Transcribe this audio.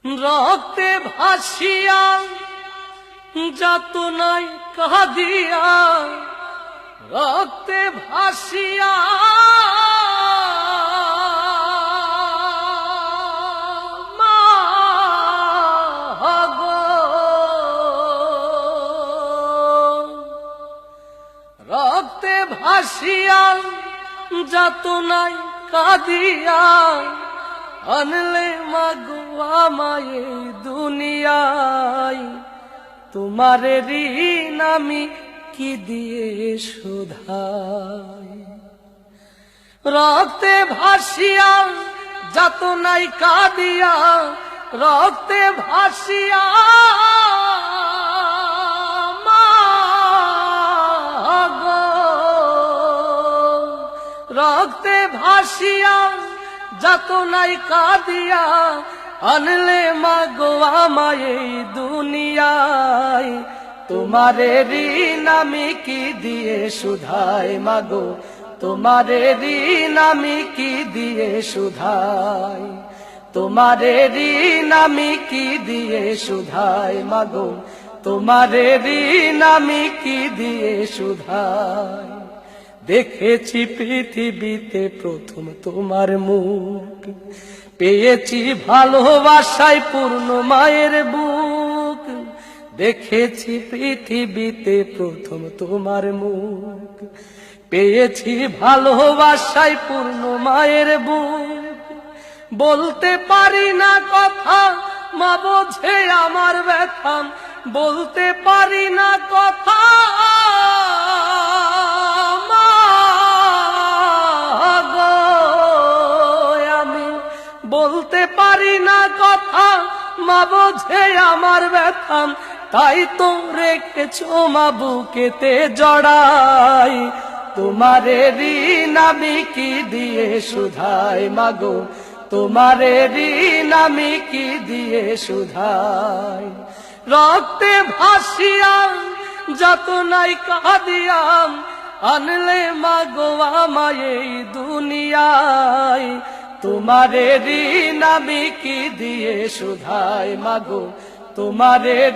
রক্তে ভাসিয়া যাতনায় কাঁদিয়া, রক্তে ভাসিয়া রক্তে ভাসিয়া যাতনায় কাঁদিয়া আনলে মাগো আমায় দুনিয়ায়, তোমারে ঋণ আমি কি দিয়ে শোধাই। রক্তে ভাসিয়া যাতনায় কাঁদিয়া, রক্তে ভাসিয়া রক্তে ভাসিয়া যাতনায় কাঁদিয়া আনলে মাগো আমায় দুনিয়ায়, তোমারে ঋণ আমি কি দিয়ে শুধাই। মাগো তোমারে ঋণ আমি কি দিয়ে শুধাই, তোমারে ঋণ আমি কি দিয়ে শুধাই। মাগো তোমারে ঋণ আমি কি দিয়ে শুধাই। দেখেছি পৃথিবীতে প্রথম তোমার মুখ, পেয়েছি ভালোবাসায় পূর্ণ মায়ের বুক। দেখেছি পৃথিবীতে প্রথম তোমার মুখ, পেয়েছি ভালোবাসায় পূর্ণ মায়ের বুক। বলতে পারি না কথা মা বোঝে আমার ব্যথা, বলতে পারি না কথা বলতে পারি না কথা, মা বোঝে আমার ব্যথা। তাই তো রেখেছো মা বুকেতে জড়াই, তোমারে ঋণ আমি কি দিয়ে শুধাই। মাগো তোমারে ঋণ আমি কি দিয়ে শুধাই। রক্তে ভাসিয়া যাতনায় কাঁদিয়া আনলে মাগো আমায় দুনিয়ায়, তোমারে ঋণ আমি কি দিয়ে শুধাই। মাগো তোমারে